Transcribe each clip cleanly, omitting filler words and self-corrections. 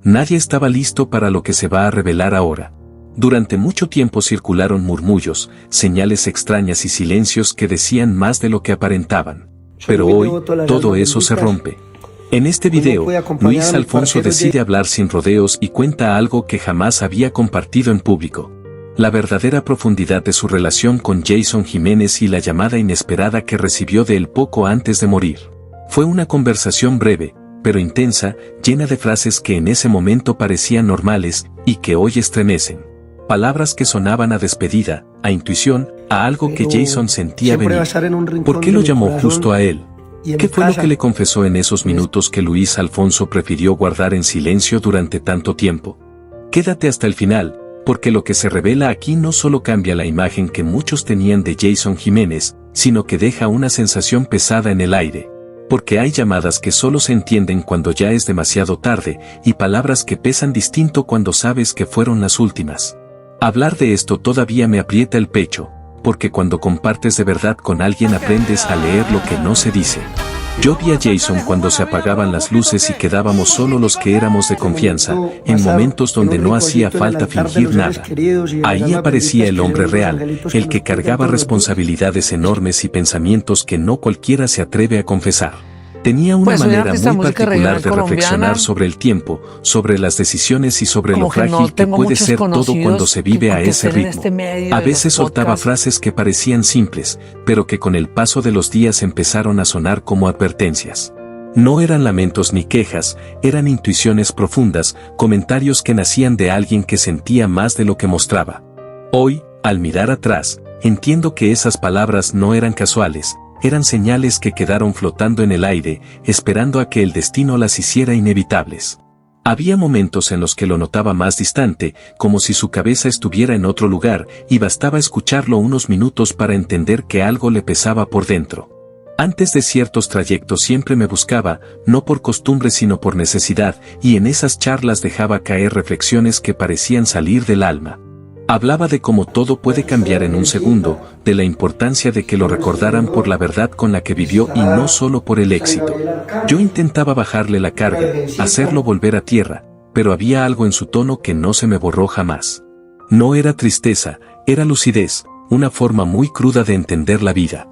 Nadie estaba listo para lo que se va a revelar ahora. Durante mucho tiempo circularon murmullos, señales extrañas y silencios que decían más de lo que aparentaban. Pero hoy, todo eso se rompe. En este video, Luis Alfonso decide hablar sin rodeos y cuenta algo que jamás había compartido en público. La verdadera profundidad de su relación con Jason Jiménez y la llamada inesperada que recibió de él poco antes de morir. Fue una conversación breve, pero intensa, llena de frases que en ese momento parecían normales y que hoy estremecen. Palabras que sonaban a despedida, a intuición, a algo que Jason sentía venir. ¿Por qué lo llamó justo a él? ¿Qué fue lo que le confesó en esos minutos que Luis Alfonso prefirió guardar en silencio durante tanto tiempo? Quédate hasta el final, porque lo que se revela aquí no solo cambia la imagen que muchos tenían de Jason Jiménez, sino que deja una sensación pesada en el aire. Porque hay llamadas que solo se entienden cuando ya es demasiado tarde, y palabras que pesan distinto cuando sabes que fueron las últimas. Hablar de esto todavía me aprieta el pecho, porque cuando compartes de verdad con alguien aprendes a leer lo que no se dice. Yo vi a Jason cuando se apagaban las luces y quedábamos solo los que éramos de confianza, en momentos donde no hacía falta fingir nada. Ahí aparecía el hombre real, el que cargaba responsabilidades enormes y pensamientos que no cualquiera se atreve a confesar. Tenía una manera muy particular de reflexionar sobre el tiempo, sobre las decisiones y sobre lo frágil que puede ser todo cuando se vive a ese ritmo. A veces soltaba frases que parecían simples, pero que con el paso de los días empezaron a sonar como advertencias. No eran lamentos ni quejas, eran intuiciones profundas, comentarios que nacían de alguien que sentía más de lo que mostraba. Hoy, al mirar atrás, entiendo que esas palabras no eran casuales. Eran señales que quedaron flotando en el aire, esperando a que el destino las hiciera inevitables. Había momentos en los que lo notaba más distante, como si su cabeza estuviera en otro lugar, y bastaba escucharlo unos minutos para entender que algo le pesaba por dentro. Antes de ciertos trayectos siempre me buscaba, no por costumbre sino por necesidad, y en esas charlas dejaba caer reflexiones que parecían salir del alma. Hablaba de cómo todo puede cambiar en un segundo, de la importancia de que lo recordaran por la verdad con la que vivió y no solo por el éxito. Yo intentaba bajarle la carga, hacerlo volver a tierra, pero había algo en su tono que no se me borró jamás. No era tristeza, era lucidez, una forma muy cruda de entender la vida.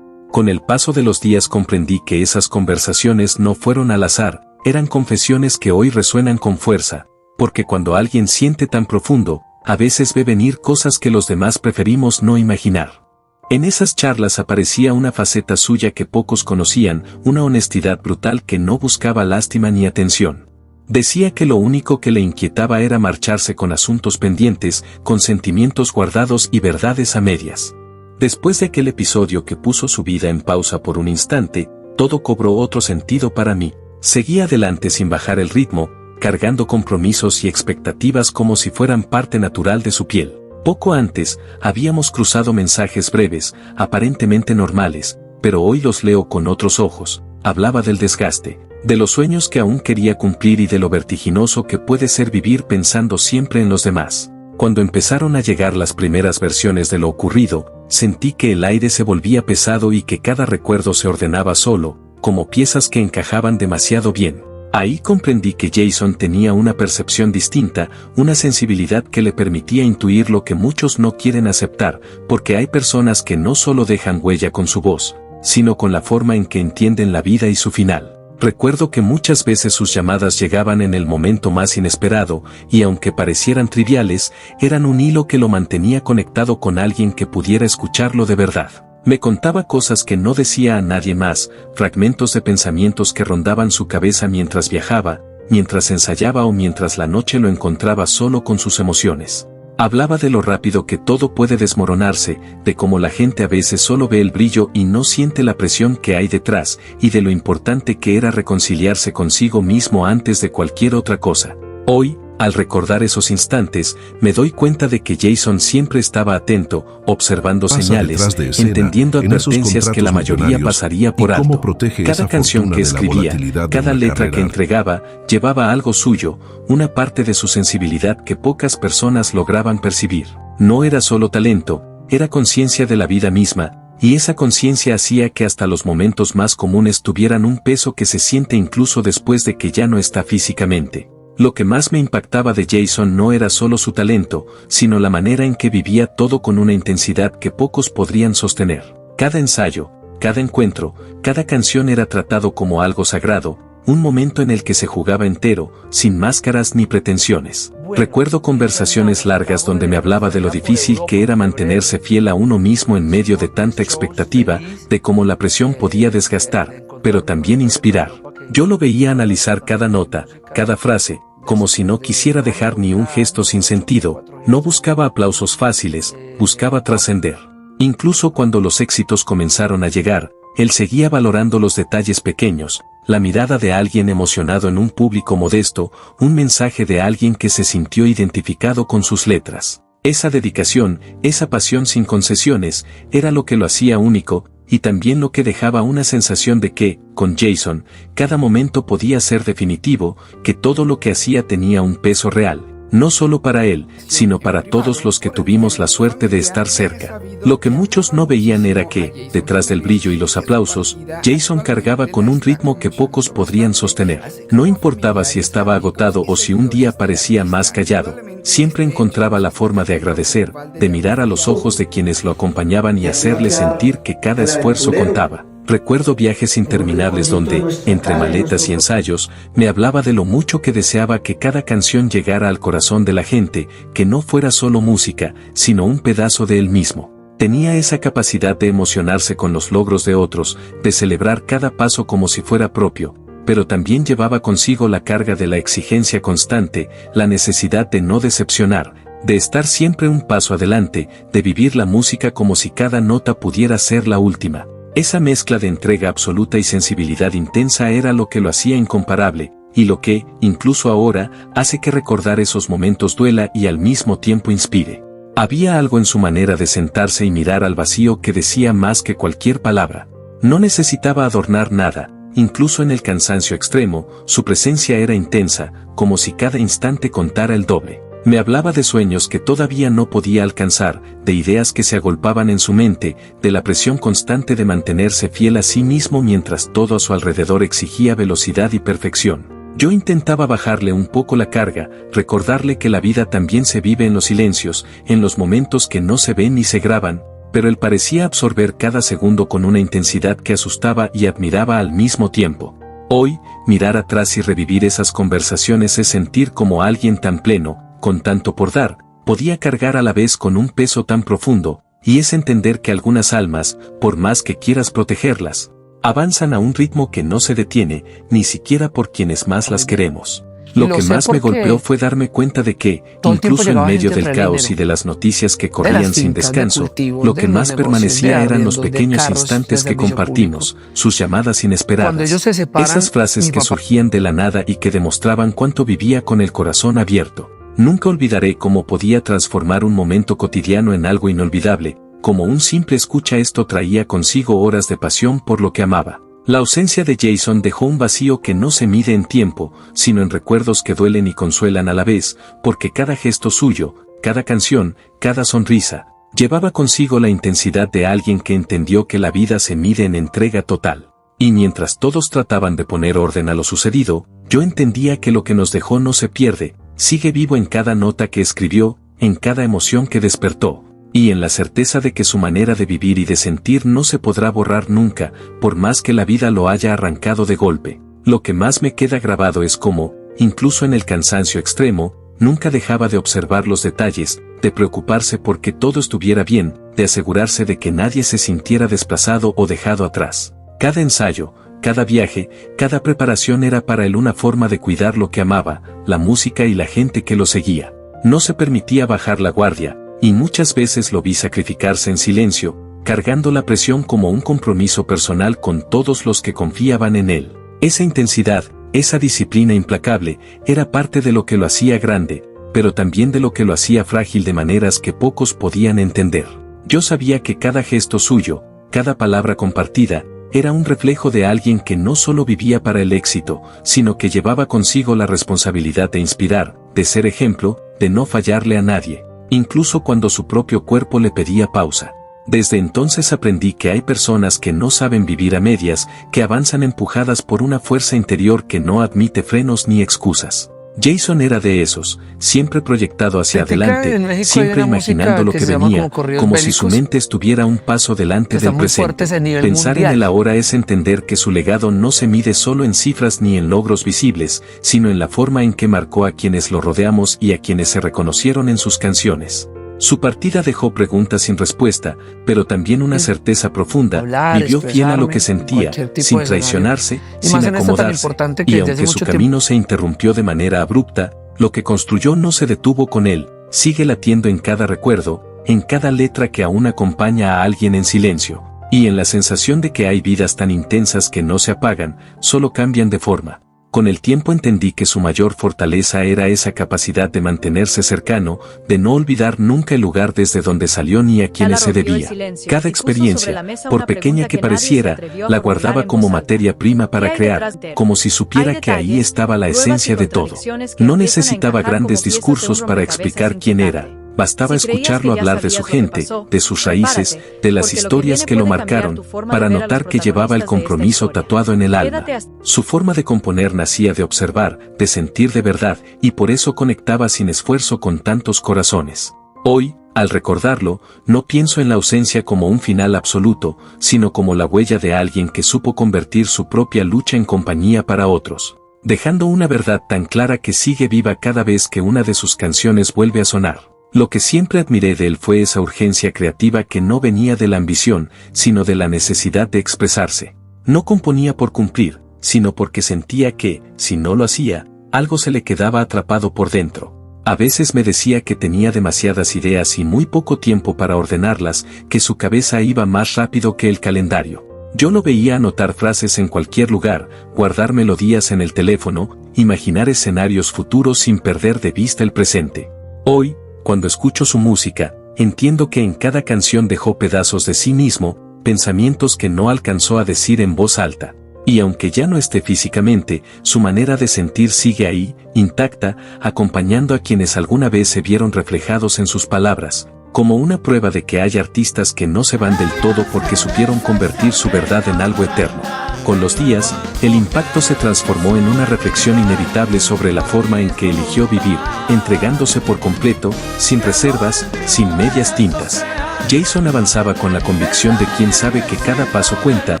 Con el paso de los días comprendí que esas conversaciones no fueron al azar, eran confesiones que hoy resuenan con fuerza, porque cuando alguien siente tan profundo, a veces ve venir cosas que los demás preferimos no imaginar. En esas charlas aparecía una faceta suya que pocos conocían, una honestidad brutal que no buscaba lástima ni atención. Decía que lo único que le inquietaba era marcharse con asuntos pendientes, con sentimientos guardados y verdades a medias. Después de aquel episodio que puso su vida en pausa por un instante, todo cobró otro sentido para mí. Seguía adelante sin bajar el ritmo, cargando compromisos y expectativas como si fueran parte natural de su piel. Poco antes, habíamos cruzado mensajes breves, aparentemente normales, pero hoy los leo con otros ojos. Hablaba del desgaste, de los sueños que aún quería cumplir y de lo vertiginoso que puede ser vivir pensando siempre en los demás. Cuando empezaron a llegar las primeras versiones de lo ocurrido, sentí que el aire se volvía pesado y que cada recuerdo se ordenaba solo, como piezas que encajaban demasiado bien. Ahí comprendí que Jason tenía una percepción distinta, una sensibilidad que le permitía intuir lo que muchos no quieren aceptar, porque hay personas que no solo dejan huella con su voz, sino con la forma en que entienden la vida y su final. Recuerdo que muchas veces sus llamadas llegaban en el momento más inesperado, y aunque parecieran triviales, eran un hilo que lo mantenía conectado con alguien que pudiera escucharlo de verdad. Me contaba cosas que no decía a nadie más, fragmentos de pensamientos que rondaban su cabeza mientras viajaba, mientras ensayaba o mientras la noche lo encontraba solo con sus emociones. Hablaba de lo rápido que todo puede desmoronarse, de cómo la gente a veces solo ve el brillo y no siente la presión que hay detrás, y de lo importante que era reconciliarse consigo mismo antes de cualquier otra cosa. Hoy, al recordar esos instantes, me doy cuenta de que Jason siempre estaba atento, observando señales, entendiendo advertencias que la mayoría pasaría por alto. Cada canción que escribía, cada letra que entregaba, llevaba algo suyo, una parte de su sensibilidad que pocas personas lograban percibir. No era solo talento, era conciencia de la vida misma, y esa conciencia hacía que hasta los momentos más comunes tuvieran un peso que se siente incluso después de que ya no está físicamente. Lo que más me impactaba de Jason no era solo su talento, sino la manera en que vivía todo con una intensidad que pocos podrían sostener. Cada ensayo, cada encuentro, cada canción era tratado como algo sagrado, un momento en el que se jugaba entero, sin máscaras ni pretensiones. Recuerdo conversaciones largas donde me hablaba de lo difícil que era mantenerse fiel a uno mismo en medio de tanta expectativa, de cómo la presión podía desgastar, pero también inspirar. Yo lo veía analizar cada nota, cada frase, como si no quisiera dejar ni un gesto sin sentido, no buscaba aplausos fáciles, buscaba trascender. Incluso cuando los éxitos comenzaron a llegar, él seguía valorando los detalles pequeños, la mirada de alguien emocionado en un público modesto, un mensaje de alguien que se sintió identificado con sus letras. Esa dedicación, esa pasión sin concesiones, era lo que lo hacía único, y también lo que dejaba una sensación de que, con Jason, cada momento podía ser definitivo, que todo lo que hacía tenía un peso real. No solo para él, sino para todos los que tuvimos la suerte de estar cerca. Lo que muchos no veían era que, detrás del brillo y los aplausos, Jason cargaba con un ritmo que pocos podrían sostener. No importaba si estaba agotado o si un día parecía más callado, siempre encontraba la forma de agradecer, de mirar a los ojos de quienes lo acompañaban y hacerles sentir que cada esfuerzo contaba. Recuerdo viajes interminables donde, entre maletas y ensayos, me hablaba de lo mucho que deseaba que cada canción llegara al corazón de la gente, que no fuera solo música, sino un pedazo de él mismo. Tenía esa capacidad de emocionarse con los logros de otros, de celebrar cada paso como si fuera propio, pero también llevaba consigo la carga de la exigencia constante, la necesidad de no decepcionar, de estar siempre un paso adelante, de vivir la música como si cada nota pudiera ser la última. Esa mezcla de entrega absoluta y sensibilidad intensa era lo que lo hacía incomparable, y lo que, incluso ahora, hace que recordar esos momentos duela y al mismo tiempo inspire. Había algo en su manera de sentarse y mirar al vacío que decía más que cualquier palabra. No necesitaba adornar nada, incluso en el cansancio extremo, su presencia era intensa, como si cada instante contara el doble. Me hablaba de sueños que todavía no podía alcanzar, de ideas que se agolpaban en su mente, de la presión constante de mantenerse fiel a sí mismo mientras todo a su alrededor exigía velocidad y perfección. Yo intentaba bajarle un poco la carga, recordarle que la vida también se vive en los silencios, en los momentos que no se ven ni se graban, pero él parecía absorber cada segundo con una intensidad que asustaba y admiraba al mismo tiempo. Hoy, mirar atrás y revivir esas conversaciones es sentir como alguien tan pleno, con tanto por dar, podía cargar a la vez con un peso tan profundo, y es entender que algunas almas, por más que quieras protegerlas, avanzan a un ritmo que no se detiene, ni siquiera por quienes más las queremos. Lo que más me golpeó fue darme cuenta de que, incluso en medio del caos y de las noticias que corrían sin descanso, lo que más permanecía eran los pequeños instantes que compartimos, sus llamadas inesperadas, esas frases que surgían de la nada y que demostraban cuánto vivía con el corazón abierto. Nunca olvidaré cómo podía transformar un momento cotidiano en algo inolvidable, como un simple escucha. Esto traía consigo horas de pasión por lo que amaba. La ausencia de Jason dejó un vacío que no se mide en tiempo, sino en recuerdos que duelen y consuelan a la vez, porque cada gesto suyo, cada canción, cada sonrisa, llevaba consigo la intensidad de alguien que entendió que la vida se mide en entrega total. Y mientras todos trataban de poner orden a lo sucedido, yo entendía que lo que nos dejó no se pierde, sigue vivo en cada nota que escribió, en cada emoción que despertó, y en la certeza de que su manera de vivir y de sentir no se podrá borrar nunca, por más que la vida lo haya arrancado de golpe. Lo que más me queda grabado es cómo, incluso en el cansancio extremo, nunca dejaba de observar los detalles, de preocuparse por que todo estuviera bien, de asegurarse de que nadie se sintiera desplazado o dejado atrás. Cada ensayo, cada viaje, cada preparación era para él una forma de cuidar lo que amaba, la música y la gente que lo seguía. No se permitía bajar la guardia, y muchas veces lo vi sacrificarse en silencio, cargando la presión como un compromiso personal con todos los que confiaban en él. Esa intensidad, esa disciplina implacable, era parte de lo que lo hacía grande, pero también de lo que lo hacía frágil de maneras que pocos podían entender. Yo sabía que cada gesto suyo, cada palabra compartida, era un reflejo de alguien que no solo vivía para el éxito, sino que llevaba consigo la responsabilidad de inspirar, de ser ejemplo, de no fallarle a nadie, incluso cuando su propio cuerpo le pedía pausa. Desde entonces aprendí que hay personas que no saben vivir a medias, que avanzan empujadas por una fuerza interior que no admite frenos ni excusas. Jason era de esos, siempre proyectado hacia adelante, siempre imaginando lo que venía, como si su mente estuviera un paso delante del presente. Pensar en el ahora es entender que su legado no se mide solo en cifras ni en logros visibles, sino en la forma en que marcó a quienes lo rodeamos y a quienes se reconocieron en sus canciones. Su partida dejó preguntas sin respuesta, pero también una certeza profunda. Vivió fiel a lo que sentía, sin traicionarse, sin acomodarse, y aunque su camino se interrumpió de manera abrupta, lo que construyó no se detuvo con él, sigue latiendo en cada recuerdo, en cada letra que aún acompaña a alguien en silencio, y en la sensación de que hay vidas tan intensas que no se apagan, solo cambian de forma. Con el tiempo entendí que su mayor fortaleza era esa capacidad de mantenerse cercano, de no olvidar nunca el lugar desde donde salió ni a quienes se debía. Cada experiencia, por pequeña que pareciera, la guardaba como materia prima para crear, como si supiera que ahí estaba la esencia de todo. No necesitaba grandes discursos para explicar quién era. Bastaba escucharlo hablar de su gente, de sus raíces, de las historias que lo marcaron, para notar que llevaba el compromiso tatuado en el alma. Su forma de componer nacía de observar, de sentir de verdad, y por eso conectaba sin esfuerzo con tantos corazones. Hoy, al recordarlo, no pienso en la ausencia como un final absoluto, sino como la huella de alguien que supo convertir su propia lucha en compañía para otros, dejando una verdad tan clara que sigue viva cada vez que una de sus canciones vuelve a sonar. Lo que siempre admiré de él fue esa urgencia creativa que no venía de la ambición, sino de la necesidad de expresarse. No componía por cumplir, sino porque sentía que, si no lo hacía, algo se le quedaba atrapado por dentro. A veces me decía que tenía demasiadas ideas y muy poco tiempo para ordenarlas, que su cabeza iba más rápido que el calendario. Yo lo veía anotar frases en cualquier lugar, guardar melodías en el teléfono, imaginar escenarios futuros sin perder de vista el presente. Hoy, cuando escucho su música, entiendo que en cada canción dejó pedazos de sí mismo, pensamientos que no alcanzó a decir en voz alta. Y aunque ya no esté físicamente, su manera de sentir sigue ahí, intacta, acompañando a quienes alguna vez se vieron reflejados en sus palabras, como una prueba de que hay artistas que no se van del todo porque supieron convertir su verdad en algo eterno. Con los días, el impacto se transformó en una reflexión inevitable sobre la forma en que eligió vivir, entregándose por completo, sin reservas, sin medias tintas. Jason avanzaba con la convicción de quien sabe que cada paso cuenta,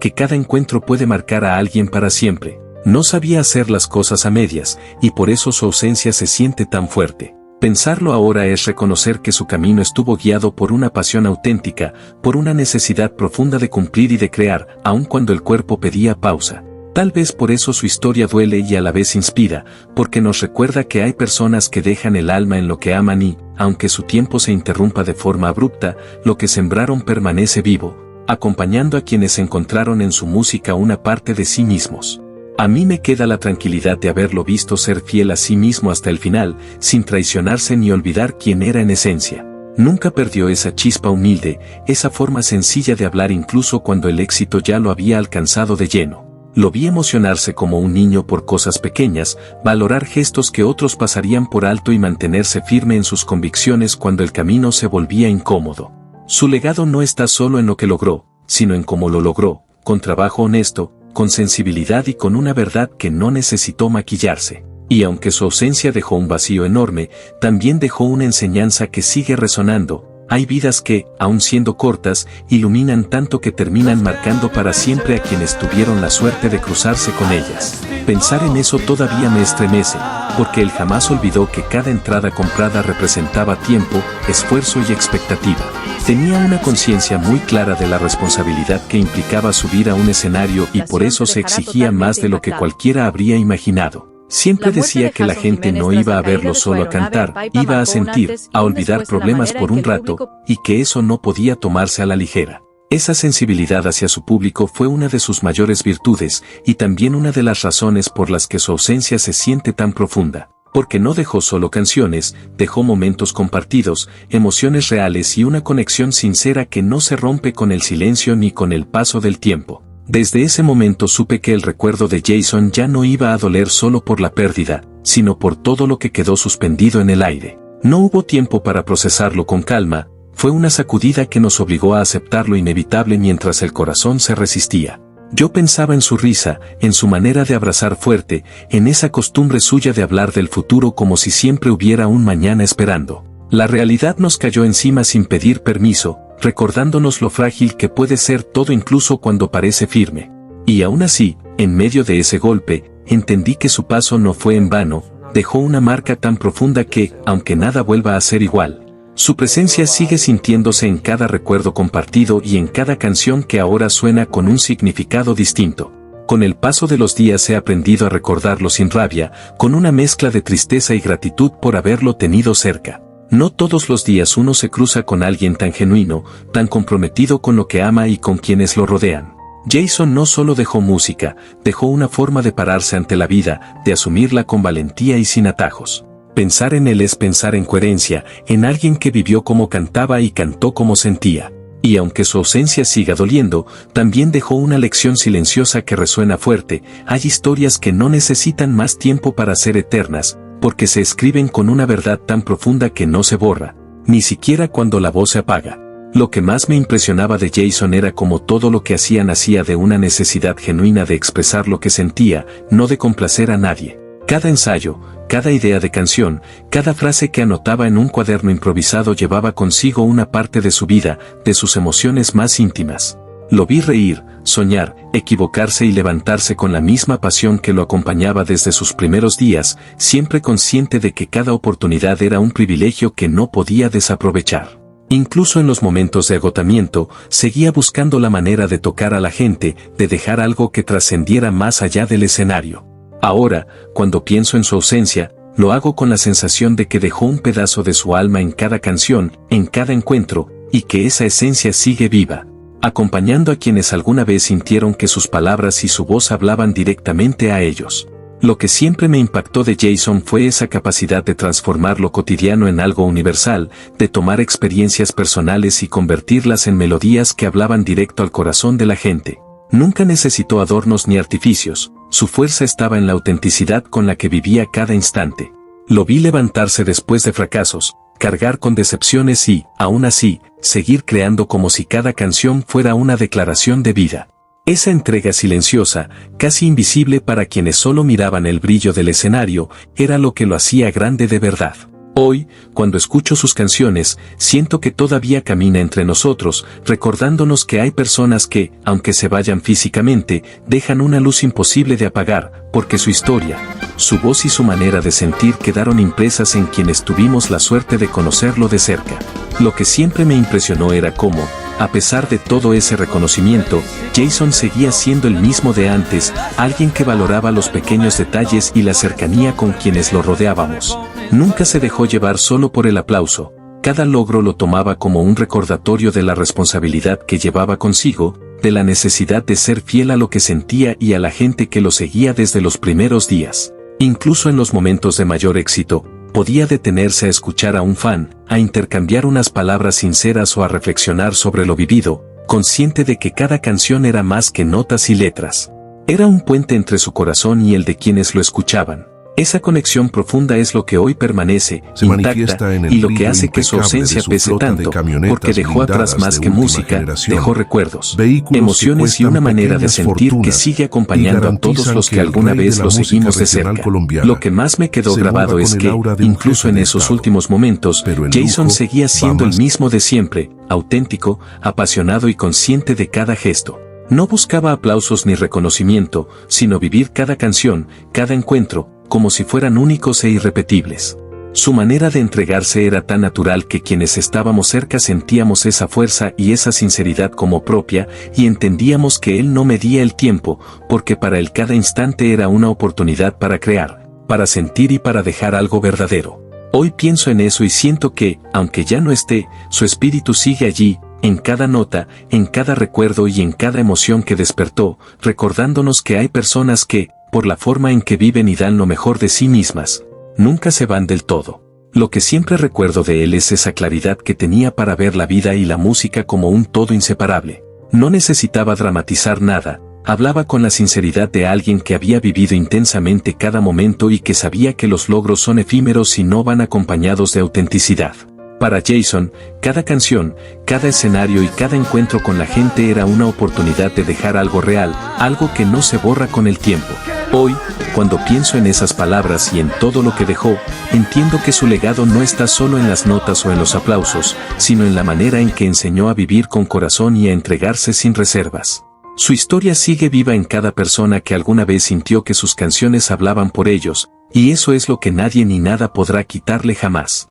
que cada encuentro puede marcar a alguien para siempre. No sabía hacer las cosas a medias, y por eso su ausencia se siente tan fuerte. Pensarlo ahora es reconocer que su camino estuvo guiado por una pasión auténtica, por una necesidad profunda de cumplir y de crear, aun cuando el cuerpo pedía pausa. Tal vez por eso su historia duele y a la vez inspira, porque nos recuerda que hay personas que dejan el alma en lo que aman y, aunque su tiempo se interrumpa de forma abrupta, lo que sembraron permanece vivo, acompañando a quienes encontraron en su música una parte de sí mismos. A mí me queda la tranquilidad de haberlo visto ser fiel a sí mismo hasta el final, sin traicionarse ni olvidar quién era en esencia. Nunca perdió esa chispa humilde, esa forma sencilla de hablar incluso cuando el éxito ya lo había alcanzado de lleno. Lo vi emocionarse como un niño por cosas pequeñas, valorar gestos que otros pasarían por alto y mantenerse firme en sus convicciones cuando el camino se volvía incómodo. Su legado no está solo en lo que logró, sino en cómo lo logró, con trabajo honesto, con sensibilidad y con una verdad que no necesitó maquillarse. Y aunque su ausencia dejó un vacío enorme, también dejó una enseñanza que sigue resonando. Hay vidas que, aun siendo cortas, iluminan tanto que terminan marcando para siempre a quienes tuvieron la suerte de cruzarse con ellas. Pensar en eso todavía me estremece, porque él jamás olvidó que cada entrada comprada representaba tiempo, esfuerzo y expectativa. Tenía una conciencia muy clara de la responsabilidad que implicaba subir a un escenario y por eso se exigía más de lo que cualquiera habría imaginado. Siempre decía que la gente no iba a verlo solo a cantar, iba a sentir, a olvidar problemas por un rato, y que eso no podía tomarse a la ligera. Esa sensibilidad hacia su público fue una de sus mayores virtudes, y también una de las razones por las que su ausencia se siente tan profunda. Porque no dejó solo canciones, dejó momentos compartidos, emociones reales y una conexión sincera que no se rompe con el silencio ni con el paso del tiempo. Desde ese momento supe que el recuerdo de Jason ya no iba a doler solo por la pérdida, sino por todo lo que quedó suspendido en el aire. No hubo tiempo para procesarlo con calma, fue una sacudida que nos obligó a aceptar lo inevitable mientras el corazón se resistía. Yo pensaba en su risa, en su manera de abrazar fuerte, en esa costumbre suya de hablar del futuro como si siempre hubiera un mañana esperando. La realidad nos cayó encima sin pedir permiso, recordándonos lo frágil que puede ser todo incluso cuando parece firme. Y aún así, en medio de ese golpe, entendí que su paso no fue en vano, dejó una marca tan profunda que, aunque nada vuelva a ser igual, su presencia sigue sintiéndose en cada recuerdo compartido y en cada canción que ahora suena con un significado distinto. Con el paso de los días he aprendido a recordarlo sin rabia, con una mezcla de tristeza y gratitud por haberlo tenido cerca. No todos los días uno se cruza con alguien tan genuino, tan comprometido con lo que ama y con quienes lo rodean. Jason no solo dejó música, dejó una forma de pararse ante la vida, de asumirla con valentía y sin atajos. Pensar en él es pensar en coherencia, en alguien que vivió como cantaba y cantó como sentía. Y aunque su ausencia siga doliendo, también dejó una lección silenciosa que resuena fuerte. Hay historias que no necesitan más tiempo para ser eternas, porque se escriben con una verdad tan profunda que no se borra, ni siquiera cuando la voz se apaga. Lo que más me impresionaba de Jason era cómo todo lo que hacía nacía de una necesidad genuina de expresar lo que sentía, no de complacer a nadie. Cada ensayo, cada idea de canción, cada frase que anotaba en un cuaderno improvisado llevaba consigo una parte de su vida, de sus emociones más íntimas. Lo vi reír, soñar, equivocarse y levantarse con la misma pasión que lo acompañaba desde sus primeros días, siempre consciente de que cada oportunidad era un privilegio que no podía desaprovechar. Incluso en los momentos de agotamiento, seguía buscando la manera de tocar a la gente, de dejar algo que trascendiera más allá del escenario. Ahora, cuando pienso en su ausencia, lo hago con la sensación de que dejó un pedazo de su alma en cada canción, en cada encuentro, y que esa esencia sigue viva, acompañando a quienes alguna vez sintieron que sus palabras y su voz hablaban directamente a ellos. Lo que siempre me impactó de Jason fue esa capacidad de transformar lo cotidiano en algo universal, de tomar experiencias personales y convertirlas en melodías que hablaban directo al corazón de la gente. Nunca necesitó adornos ni artificios, su fuerza estaba en la autenticidad con la que vivía cada instante. Lo vi levantarse después de fracasos, cargar con decepciones y, aún así, seguir creando como si cada canción fuera una declaración de vida. Esa entrega silenciosa, casi invisible para quienes solo miraban el brillo del escenario, era lo que lo hacía grande de verdad. Hoy, cuando escucho sus canciones, siento que todavía camina entre nosotros, recordándonos que hay personas que, aunque se vayan físicamente, dejan una luz imposible de apagar, porque su historia, su voz y su manera de sentir quedaron impresas en quienes tuvimos la suerte de conocerlo de cerca. Lo que siempre me impresionó era cómo, a pesar de todo ese reconocimiento, Jason seguía siendo el mismo de antes, alguien que valoraba los pequeños detalles y la cercanía con quienes lo rodeábamos. Nunca se dejó llevar solo por el aplauso, cada logro lo tomaba como un recordatorio de la responsabilidad que llevaba consigo, de la necesidad de ser fiel a lo que sentía y a la gente que lo seguía desde los primeros días. Incluso en los momentos de mayor éxito, podía detenerse a escuchar a un fan, a intercambiar unas palabras sinceras o a reflexionar sobre lo vivido, consciente de que cada canción era más que notas y letras. Era un puente entre su corazón y el de quienes lo escuchaban. Esa conexión profunda es lo que hoy permanece intacta y lo que hace que su ausencia pese tanto, porque dejó atrás más que música, dejó recuerdos, emociones y una manera de sentir que sigue acompañando a todos los que alguna vez lo seguimos de cerca. Lo que más me quedó grabado es que, incluso en esos últimos momentos, Jason seguía siendo el mismo de siempre, auténtico, apasionado y consciente de cada gesto. No buscaba aplausos ni reconocimiento, sino vivir cada canción, cada encuentro, como si fueran únicos e irrepetibles. Su manera de entregarse era tan natural que quienes estábamos cerca sentíamos esa fuerza y esa sinceridad como propia, y entendíamos que él no medía el tiempo, porque para él cada instante era una oportunidad para crear, para sentir y para dejar algo verdadero. Hoy pienso en eso y siento que, aunque ya no esté, su espíritu sigue allí, en cada nota, en cada recuerdo y en cada emoción que despertó, recordándonos que hay personas que, por la forma en que viven y dan lo mejor de sí mismas, nunca se van del todo. Lo que siempre recuerdo de él es esa claridad que tenía para ver la vida y la música como un todo inseparable. No necesitaba dramatizar nada, hablaba con la sinceridad de alguien que había vivido intensamente cada momento y que sabía que los logros son efímeros y no van acompañados de autenticidad. Para Jason, cada canción, cada escenario y cada encuentro con la gente era una oportunidad de dejar algo real, algo que no se borra con el tiempo. Hoy, cuando pienso en esas palabras y en todo lo que dejó, entiendo que su legado no está solo en las notas o en los aplausos, sino en la manera en que enseñó a vivir con corazón y a entregarse sin reservas. Su historia sigue viva en cada persona que alguna vez sintió que sus canciones hablaban por ellos, y eso es lo que nadie ni nada podrá quitarle jamás.